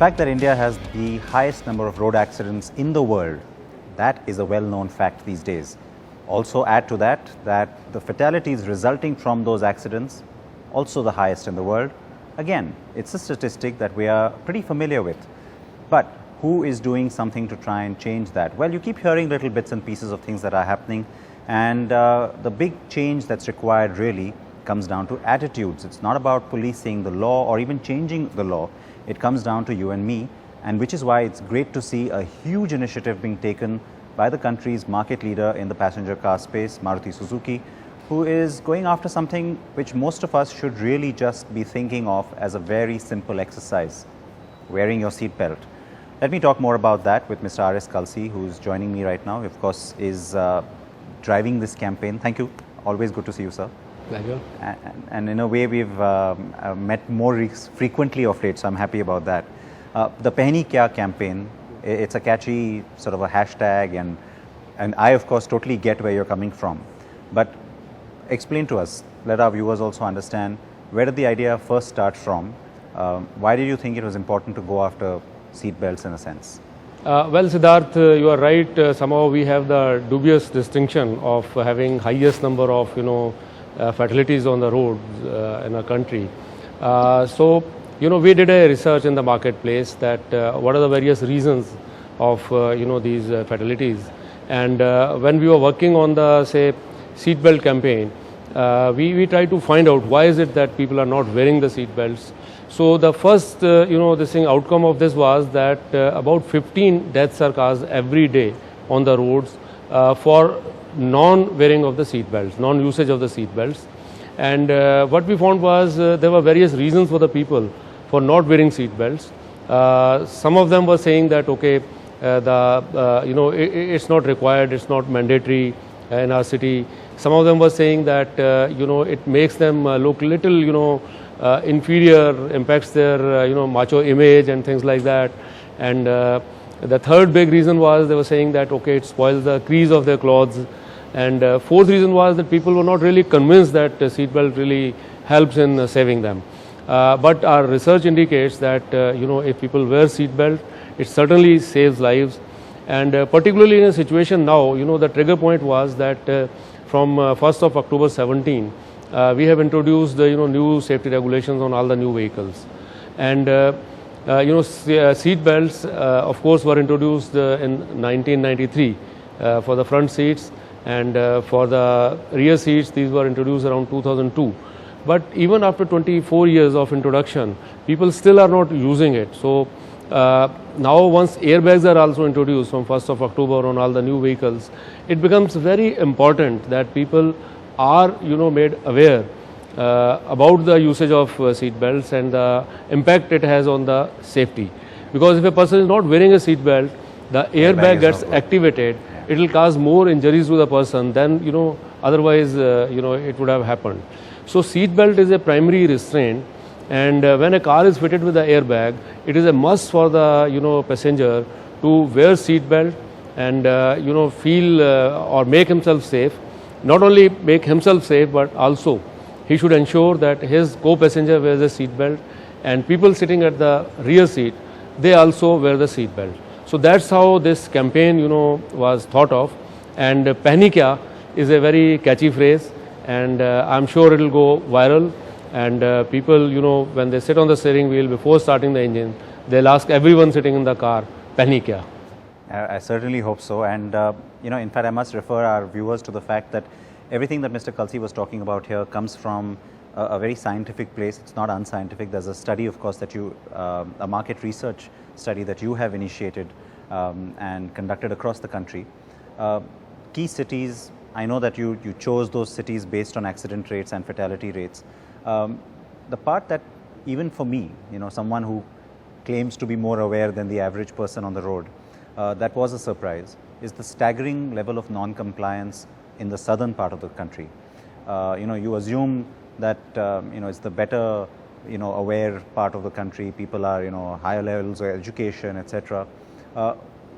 fact that India has the highest number of road accidents in the world, that is a well-known fact these days. Also add to that the fatalities resulting from those accidents, also the highest in the world. Again, it's a statistic that we are pretty familiar with. But who is doing something to try and change that? Well, you keep hearing little bits and pieces of things that are happening, and the big change that's required really comes down to attitudes. It's not about policing the law or even changing the law. It comes down to you and me, and which is why it's great to see a huge initiative being taken by the country's market leader in the passenger car space, Maruti Suzuki, who is going after something which most of us should really just be thinking of as a very simple exercise: wearing your seat belt. Let me talk more about that with Mr. RS Kalsi, who's joining me right now. Of course, is driving this campaign. Thank you. Always good to see you, sir. Pleasure. And in a way, we've met more frequently of late, so I'm happy about that. The Pehni Kya campaign, it's a catchy sort of a hashtag, and I, of course, totally get where you're coming from. But explain to us, let our viewers also understand, where did the idea first start from? Why did you think it was important to go after seat belts in a sense? Well, Siddharth, you are right. Somehow we have the dubious distinction of having highest number of, fatalities on the roads in our country. So, we did a research in the marketplace that what are the various reasons of, these fatalities. And when we were working on the, say, seatbelt campaign, we tried to find out why is it that people are not wearing the seat belts. So the first, outcome of this was that about 15 deaths are caused every day on the roads for non-wearing of the seat belts, non-usage of the seat belts. And what we found was there were various reasons for the people for not wearing seat belts. Some of them were saying that, okay, it's not required, it's not mandatory in our city. Some of them were saying that, it makes them look little, inferior, impacts their, macho image and things like that. And the third big reason was they were saying that, okay, it spoils the crease of their clothes. And fourth reason was that people were not really convinced that seatbelt really helps in saving them. But our research indicates that, if people wear seatbelt, it certainly saves lives. And particularly in a situation now, the trigger point was that from 1st of October 17, we have introduced new safety regulations on all the new vehicles. And seat belts, of course, were introduced in 1993 for the front seats, and for the rear seats, these were introduced around 2002. But even after 24 years of introduction, people still are not using it. So now once airbags are also introduced from 1st of October on all the new vehicles, it becomes very important that people are made aware about the usage of seat belts and the impact it has on the safety. Because if a person is not wearing a seat belt, the airbag gets activated. It will cause more injuries to the person than otherwise it would have happened. So seat belt is a primary restraint, and when a car is fitted with the airbag, it is a must for the passenger to wear seat belt and feel or make himself safe. Not only make himself safe, but also he should ensure that his co-passenger wears a seat belt, and people sitting at the rear seat, they also wear the seat belt. So that's how this campaign was thought of. And Pehni Kya is a very catchy phrase, and I'm sure it will go viral. And people, when they sit on the steering wheel before starting the engine, they'll ask everyone sitting in the car, Pehni Kya? I certainly hope so. And, in fact, I must refer our viewers to the fact that everything that Mr. Kalsi was talking about here comes from a very scientific place. It's not unscientific. There's a study, of course, that a market research study that you have initiated and conducted across the country. Key cities, I know that you chose those cities based on accident rates and fatality rates. The part that even for me, someone who claims to be more aware than the average person on the road, that was a surprise, is the staggering level of non-compliance in the southern part of the country. You assume that, it's the better, aware part of the country, people are, higher levels of education, etc.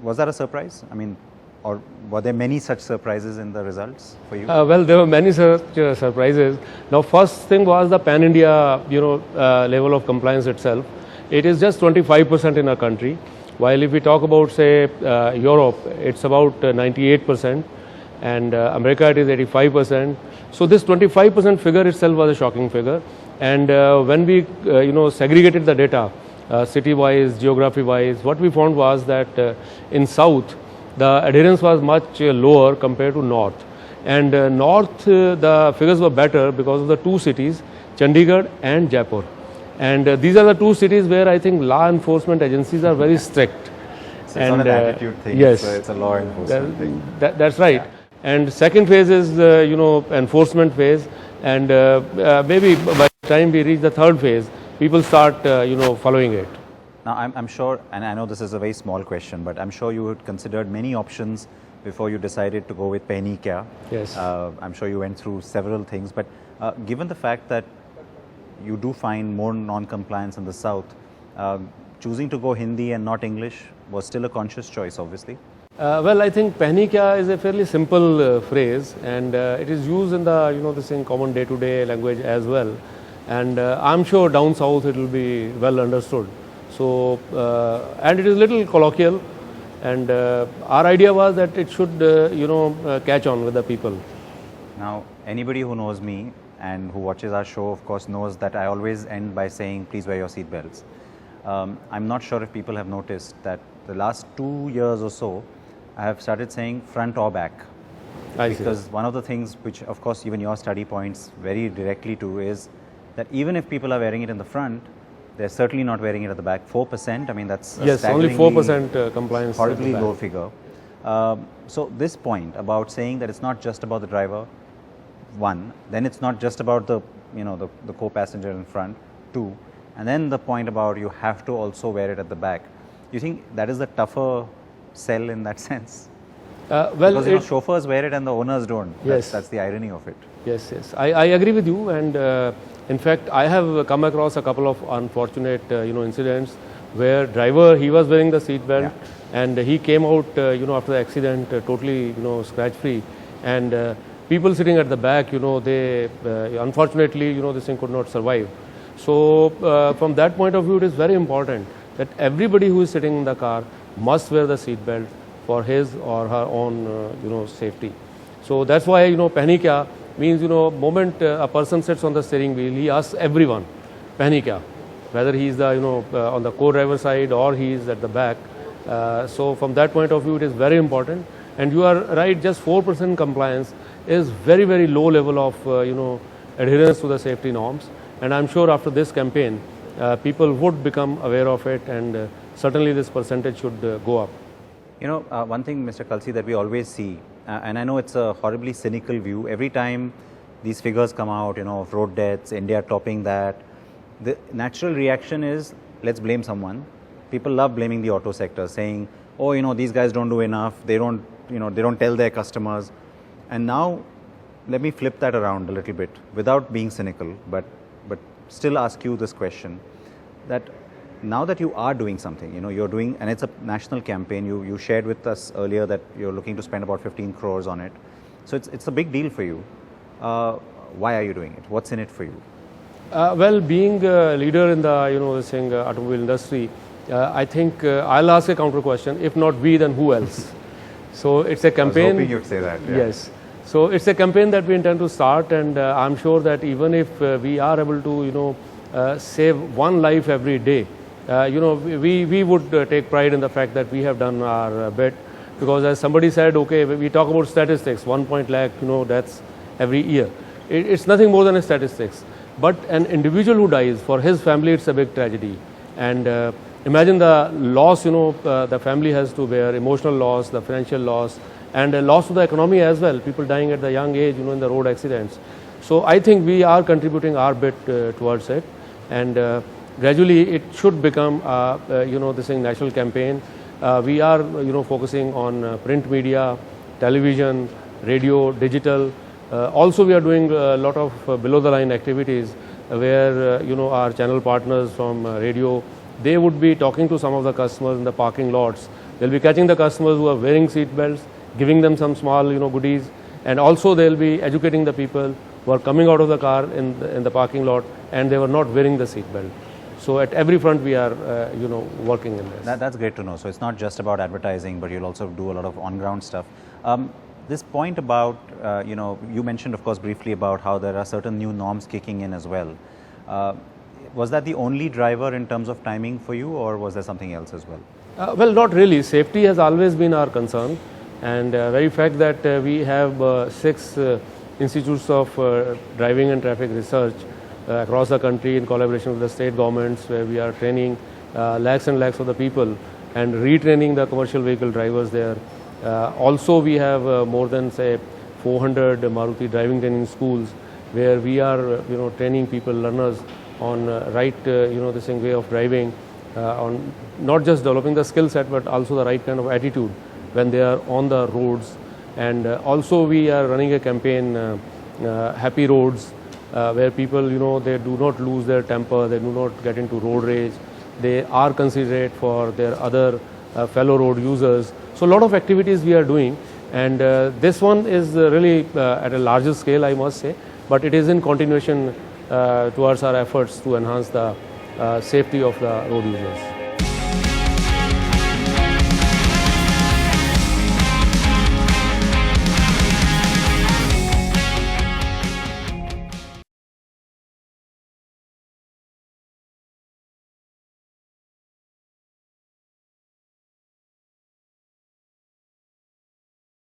Was that a surprise? I mean, or were there many such surprises in the results for you? Well, there were many such surprises. Now, first thing was the pan-India, level of compliance itself. it is just 25% in our country. While if we talk about, say, Europe, it's about 98%, and America it is 85%. So this 25% figure itself was a shocking figure. And when we segregated the data, city-wise, geography-wise, what we found was that in South, the adherence was much lower compared to North. And North, the figures were better because of the two cities, Chandigarh and Jaipur. And these are the two cities where I think law enforcement agencies are very strict. So it's not an attitude thing, yes, it's a law enforcement thing. That's right. Yeah. And second phase is, enforcement phase. And maybe by the time we reach the third phase, people start, following it. Now, I'm sure, and I know this is a very small question, but I'm sure you had considered many options before you decided to go with Pehni Kya. Yes. I'm sure you went through several things, but given the fact that you do find more non-compliance in the South, choosing to go Hindi and not English was still a conscious choice, obviously. Well, I think Pehni Kya is a fairly simple phrase, and it is used in the, this in common day-to-day language as well. And I'm sure down south it will be well understood. So, and it is a little colloquial, and our idea was that it should, catch on with the people. Now, anybody who knows me and who watches our show, of course, knows that I always end by saying, please wear your seat belts. I'm not sure if people have noticed that the last 2 years or so, I have started saying front or back. Because one of the things which, of course, even your study points very directly to is that even if people are wearing it in the front, they're certainly not wearing it at the back. 4%, I mean, that's yes, only 4% compliance. Horribly low figure. So this point about saying that it's not just about the driver, one, then it's not just about the, the co-passenger in front, two, and then the point about you have to also wear it at the back. You think that is the tougher sell in that sense? Well, because chauffeurs wear it and the owners don't. Yes. That's the irony of it. Yes, yes. I agree with you, and in fact, I have come across a couple of unfortunate, incidents where driver, he was wearing the seat belt, and he came out, after the accident, totally, scratch-free, and people sitting at the back, they unfortunately, this thing could not survive. So from that point of view, it is very important that everybody who is sitting in the car must wear the seat belt for his or her own, safety. So that's why, Pehni Kya means, moment a person sits on the steering wheel, he asks everyone, Pehni Kya, whether he is the, on the co-driver side or he is at the back. So from that point of view, it is very important. And you are right, just 4% compliance is very, very low level of, adherence to the safety norms. And I'm sure after this campaign, people would become aware of it, and certainly this percentage should go up. One thing, Mr. Kalsi, that we always see, and I know it's a horribly cynical view, every time these figures come out, of road deaths, India topping that, the natural reaction is, let's blame someone. People love blaming the auto sector, saying, oh, these guys don't do enough, they don't, they don't tell their customers. And now, let me flip that around a little bit, without being cynical, but still ask you this question, that now that you are doing something, you're doing, and it's a national campaign, you shared with us earlier that you're looking to spend about 15 crores on it. So it's a big deal for you. Why are you doing it? What's in it for you? Well, being a leader in the, this thing, automobile industry, I think I'll ask a counter question. If not we, then who else? So it's a campaign. I was hoping you'd say that. Yeah. Yes. So it's a campaign that we intend to start, and I'm sure that even if we are able to, save one life every day, we would take pride in the fact that we have done our bit, because as somebody said, okay, we talk about statistics, 1 lakh, deaths every year. It's nothing more than a statistics. But an individual who dies, for his family, it's a big tragedy. And imagine the loss, the family has to bear, emotional loss, the financial loss, and a loss to the economy as well, people dying at the young age, in the road accidents. So I think we are contributing our bit towards it, and gradually it should become, this national campaign. We are, focusing on print media, television, radio, digital. Also, we are doing a lot of below-the-line activities where, our channel partners from radio, they would be talking to some of the customers in the parking lots. They'll be catching the customers who are wearing seat belts, giving them some small, goodies, and also they'll be educating the people who are coming out of the car in the parking lot and they were not wearing the seat belt. So at every front we are, you know, working in this. That's great to know. So it's not just about advertising, but you'll also do a lot of on-ground stuff. This point about, you know, you mentioned, of course, briefly about how there are certain new norms kicking in as well. Was that the only driver in terms of timing for you, or was there something else as well? Well, not really. Safety has always been our concern, and very fact that we have 6 institutes of driving and traffic research across the country in collaboration with the state governments, where we are training lakhs and lakhs of the people and retraining the commercial vehicle drivers there. Also, we have more than, say, 400 Maruti driving training schools, where we are, you know, training people, learners on right, you know, this way of driving, on not just developing the skill set, but also the right kind of attitude when they are on the roads. And also we are running a campaign, Happy Roads, where people, you know, they do not lose their temper, they do not get into road rage, they are considerate for their other fellow road users. So a lot of activities we are doing, and this one is really at a larger scale, I must say, but it is in continuation towards our efforts to enhance the safety of the road users.